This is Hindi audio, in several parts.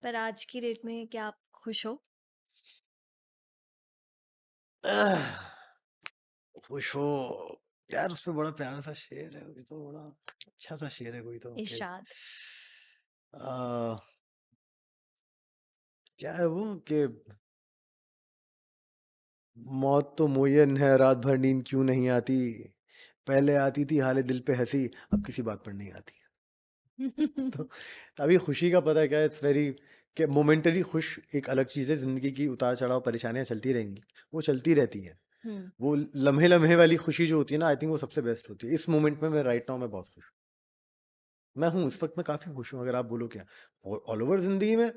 पर आज की डेट में क्या आप खुश हो? आह, खुश हो यार। उसमें बड़ा प्यारा सा शेर है, कोई तो बड़ा अच्छा सा शेर है कोई तो कि इरशाद। आ, क्या है वो कि मौत तो मुय्यन है, रात भर नींद क्यों नहीं आती, पहले आती थी हाले दिल पे हंसी, अब किसी बात पर नहीं आती। तो अभी खुशी का पता है क्या, इट्स वेरी कि मोमेंटरी खुश एक अलग चीज़ है। जिंदगी की उतार चढ़ाव परेशानियां चलती रहेंगी, वो चलती रहती हैं। हुँ, वो लम्हे लम्हे वाली खुशी जो होती है ना, आई थिंक वो सबसे बेस्ट होती है। इस मोमेंट में मैं राइट नाउ मैं बहुत खुश हूँ। मैं हूँ इस वक्त मैं काफी खुश हूँ, अगर आप बोलो क्या ऑल ओवर जिंदगी में,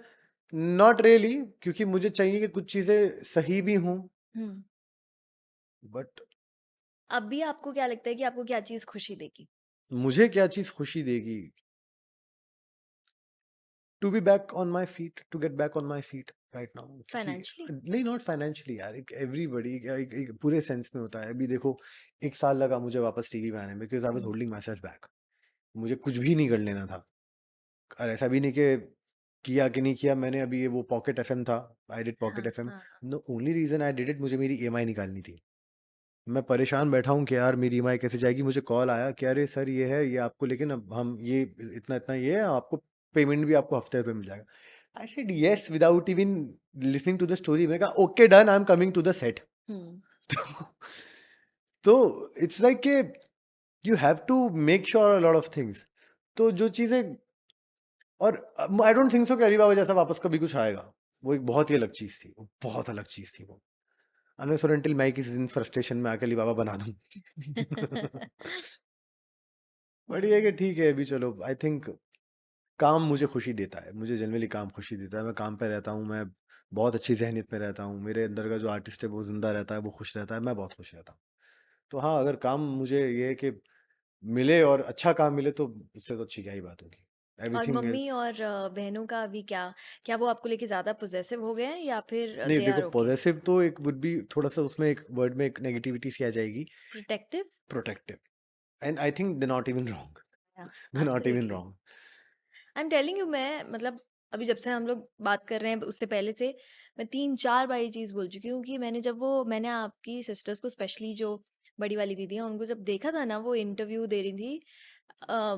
नॉट रियली, क्योंकि मुझे चाहिए कि कुछ चीजें सही भी हों, हुँ। बट अभी आपको क्या लगता है कि आपको क्या चीज़ खुशी देगी? मुझे क्या चीज खुशी देगी, to be back on my feet, to get back on my feet right now. क्योंकि फाइनेंशियली? नहीं, नॉट फाइनेंशियली यार, एक एवरीबडी एक पूरे सेंस में होता है। अभी देखो, एक साल लगा मुझे वापस टीवी में आने में, because I was hmm, holding my self back. मुझे कुछ भी नहीं कर लेना था, और ऐसा भी नहीं कि किया कि नहीं किया मैंने। अभी ये वो पॉकेट एफएम था, आई डिड पॉकेट हाँ, एफएम। हाँ। No, only reason I did it, मुझे मेरी ईएमआई निकालनी थी। मैं परेशान बैठा हूँ कि यार मेरी ईएमआई कैसे जाएगी। मुझे कॉल आया कि अरे सर ये है, ये आपको, लेकिन अब हम ये इतना इतना ये है आपको, पेमेंट भी आपको हफ्ते पे मिल जाएगा। I said yes without even listening to the story. मैं कहा okay done, I am coming to the set. हुँ। तो इट्स लाइक कि you have to make sure a lot of things. तो जो चीजें, और आई डोंट थिंक सो कि अलीबाबा जैसा वापस कभी कुछ आएगा। वो एक बहुत ही अलग चीज थी, वो बहुत अलग चीज थी वो। अनलेस और अनटिल मैं किसी दिन फ्रस्ट्रेशन में आके अलीबाबा बना दूं। बट ये है कि हुँ। ठीक है, अभी चलो। आई थिंक काम मुझे खुशी देता है, मुझे जनरली काम खुशी देता है। मैं काम पे रहता हूँ, मैं बहुत अच्छी जहनीत में रहता हूँ, मेरे अंदर का जो आर्टिस्ट है वो जिंदा रहता है, वो खुश रहता है, मैं बहुत खुश रहता हूँ। तो हाँ, अगर काम मुझे ये है कि मिले और अच्छा काम मिले, तो उससे तो अच्छी क्या ही बात होगी। और एवरीथिंग मम्मी एल्स। और बहनों का अभी क्या वो आपको लेके ज़्यादा पॉसेसिव हो गए हैं या फिर नहीं दे देखो, आर ओके? पॉजेसिव तो एक वुड बी थोड़ा सा, उसमें एक वर्ड में एक नेगेटिविटी सी आ जाएगी। Protective? Protective, and I think they not even wrong, या they not even absolutely. Wrong. I am telling you, मैं मतलब अभी जब से हम लोग बात कर रहे हैं उससे पहले से मैं 3-4 बार ये चीज़ बोल चुकी हूँ कि मैंने आपकी सिस्टर्स को, स्पेशली जो बड़ी वाली दीदी हैं, उनको जब देखा था ना वो इंटरव्यू दे रही थी,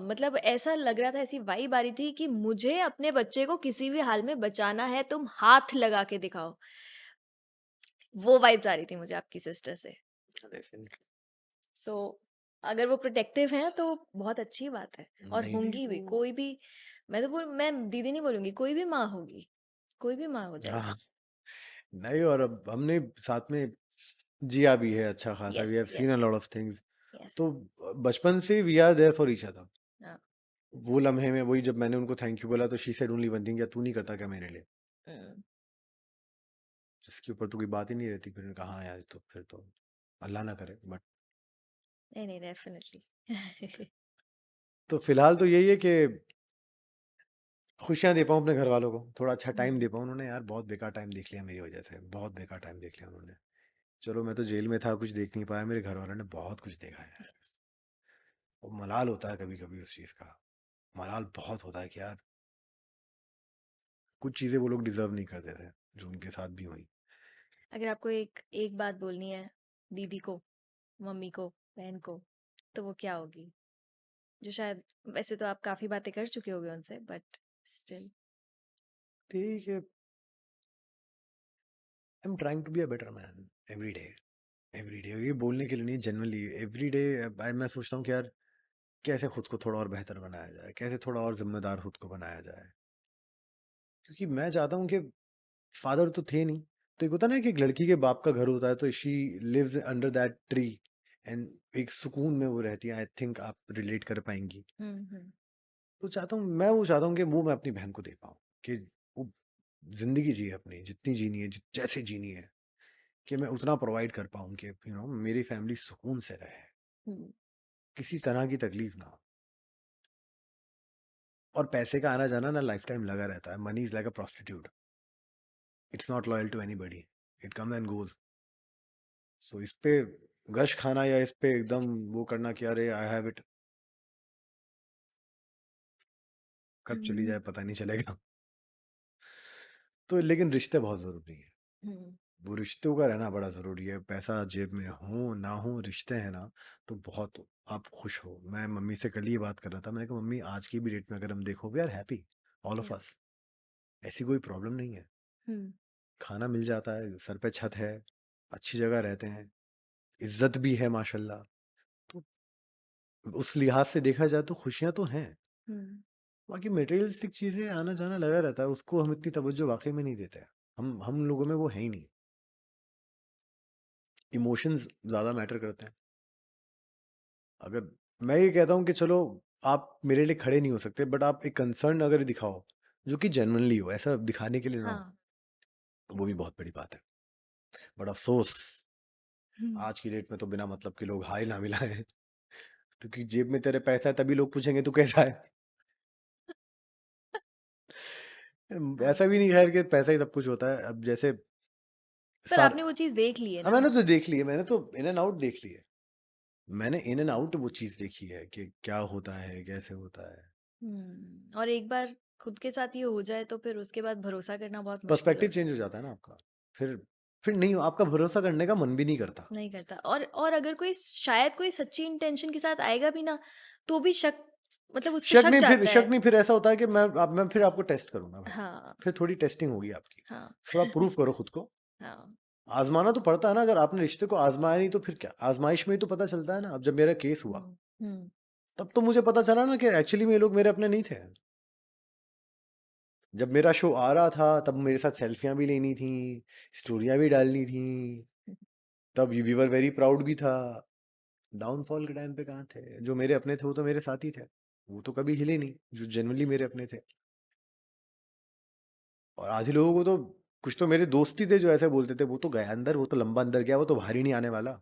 मतलब ऐसा लग रहा था, ऐसी वाइब आ रही थी कि मुझे अपने बच्चे को किसी भी हाल में बचाना है, तुम हाथ लगा के दिखाओ। वो वाइब्स आ रही थी मुझे आपकी सिस्टर से। डेफिनेटली। सो अगर वो प्रोटेक्टिव हैं तो बहुत अच्छी बात है, और नहीं नहीं होंगी भी। वो, कोई भी, मैं दीदी नहीं बोलूंगी, कोई भी माँ होगी, कोई भी माँ हो हाँ जाएगी। नहीं, और अब हमने साथ में जिया भी है अच्छा खासा, yes, we have yes, seen a lot of things. Yes. तो बचपन से we are there for each other. हाँ। वो लम्हे में वही, जब मैंने उनको थैंक यू बोला तो she said only one thing, या तू नहीं करता क्या मेरे लिए, हम्म, जिसके ऊपर तो कोई बात ही नहीं रहती। फिर मैंने कहा हाँ यार, तो फिर तो अल्लाह ना करे। बट नहीं नहीं, डेफिनेटली। तो फिलहाल तो यही है कि खुशियां दे पाऊँ अपने घर वालों को, थोड़ा अच्छा टाइम हम्म। दे पाऊँ। उन्होंने यार बहुत बेकार टाइम देख लिया मेरी वजह से, बहुत बेकार टाइम देख लिया उन्होंने। चलो मैं तो जेल में था, कुछ देख नहीं पाया, मेरे घर वालों ने बहुत कुछ देखा है यार। Yes. वो मलाल होता है कभी कभी उस चीज़ का, मलाल बहुत होता है कि यार कुछ चीज़ें वो लोग डिजर्व नहीं करते थे जो उनके साथ भी हुई। अगर आपको एक एक बात बोलनी है दीदी को, मम्मी को, बहन को, तो वो क्या होगी? जो शायद, वैसे तो आप काफी बातें कर चुके होगे उनसे, बट स्टिल। ठीक है, I am trying to be a better man every day. Every day, ये बोलने के लिए नहीं, जनरली एवरी डे मैं सोचता हूँ कि यार कैसे खुद को थोड़ा और बेहतर बनाया जाए, कैसे थोड़ा और जिम्मेदार खुद को बनाया जाए। क्योंकि मैं चाहता हूँ कि फादर तो थे नहीं, तो एक होता ना कि एक लड़की के बाप का घर होता है, तो she lives under that tree, and एक सुकून में वो रहती है। आई थिंक आप रिलेट कर पाएंगी। हम्म। तो चाहता हूँ, मैं वो चाहता हूँ कि वो मैं अपनी बहन को दे पाऊँ, कि वो जिंदगी जिए अपनी, जितनी जीनी है, जैसे जीनी है, कि मैं उतना प्रोवाइड कर पाऊँ कि मेरी फैमिली सुकून से रहे, हम्म। किसी तरह की तकलीफ ना हो। और पैसे का आना जाना ना लाइफ टाइम लगा रहता है। Money is like a prostitute, it's not loyal to anybody, it comes and goes. So इस पे गश खाना, या इस पे एकदम वो करना कि अरे आई हैव इट, कब चली हम्म। जाए पता नहीं चलेगा। तो लेकिन रिश्ते बहुत ज़रूरी हैं। हुँ, वो रिश्तों का रहना बड़ा ज़रूरी है। पैसा जेब में हो, ना हो, रिश्ते हैं ना, तो बहुत आप खुश हो। मैं मम्मी से कल ही ये बात कर रहा था, मैंने कहा मम्मी आज की भी डेट में अगर हम देखो we are happy, all of या अस। ऐसी कोई प्रॉब्लम नहीं है। हुँ, खाना मिल जाता है, सर पे छत है, अच्छी जगह रहते हैं, इज़्ज़त भी है माशाल्लाह। तो उस लिहाज से देखा जाए तो खुशियाँ तो हैं। हुँ, बाकी मटेरियलिस्टिक चीज़ें आना-जाना लगा रहता है, उसको हम इतनी तवज्जो वाक़ई में नहीं देते हैं। हम लोगों में वो है ही नहीं। इमोशंस ज़्यादा मैटर करते हैं। अगर मैं ये कहता हूँ कि चलो आप मेरे लिए खड़े नहीं हो सकते, बट आप एक कंसर्न अगर दिखाओ, जो कि जेन्युइनली हो, ऐसा दिखाने के लिए ना हो, हाँ, तो वो भी बहुत बड़ी बात है। बट अफ़सोस हुँ, आज की डेट में तो बिना मतलब के लोग हाय ना मिलाएँ। क्योंकि जेब में तेरे पैसा है तभी लोग पूछेंगे तू कैसा है? हाँ, ऐसा भी नहीं ख़ैर कि पैसा ही सब कुछ होता है। अब जैसे पर साथ आपने वो चीज़ देख ली है हाँ, ना। मैंने तो देख ली है, मैंने तो इन एंड आउट देख ली है। मैंने इन एंड आउट वो चीज़ देखी है कि क्या होता है, कैसे होता है। और एक बार खुद के साथ ये हो जाए तो फिर उसके बाद भरोसा करना बहुत मुश्किल पर्सपेक्टिव होता है। चेंज हो जाता है ना आपका। फिर नहीं आपका भरोसा करने का मन भी नहीं करता। नहीं करता और अगर कोई शायद कोई सच्ची इंटेंशन के साथ आएगा भी ना, तो भी शक मतलब उस पे शक जाता शक है। नहीं फिर ऐसा होता है कि मैं फिर आपको टेस्ट करूँगा भाई। हाँ, फिर थोड़ी टेस्टिंग होगी आपकी। हाँ, थोड़ा प्रूफ करो खुद को। हाँ। आज़माना तो पड़ता है ना, अगर आपने रिश्ते को आज़माया नहीं तो फिर क्या? आज़माइश में ही तो पता चलता है ना। अब जब मेरा केस हुआ, हुँ, हुँ, तब तो मुझे पता चला ना कि एक्चुअली में ये लोग मेरे अपने नहीं थे। जब मेरा शो आ रहा था, तब मेरे साथ सेल्फियाँ भी लेनी थी, स्टोरियाँ भी डालनी थी, हुँ, तब वी वर वेरी प्राउड भी था। डाउनफॉल के टाइम पे कहाँ थे? जो मेरे अपने थे, वो तो मेरे साथ ही थे। वो तो कभी हिले नहीं, जो जेनुइनली मेरे अपने थे। और आधे लोगों को तो कुछ तो मेरे दोस्त ही थे जो ऐसे बोलते थे, "वो तो गया अंदर, वो तो लंबा अंदर गया, वो तो बाहर ही नहीं आने वाला।"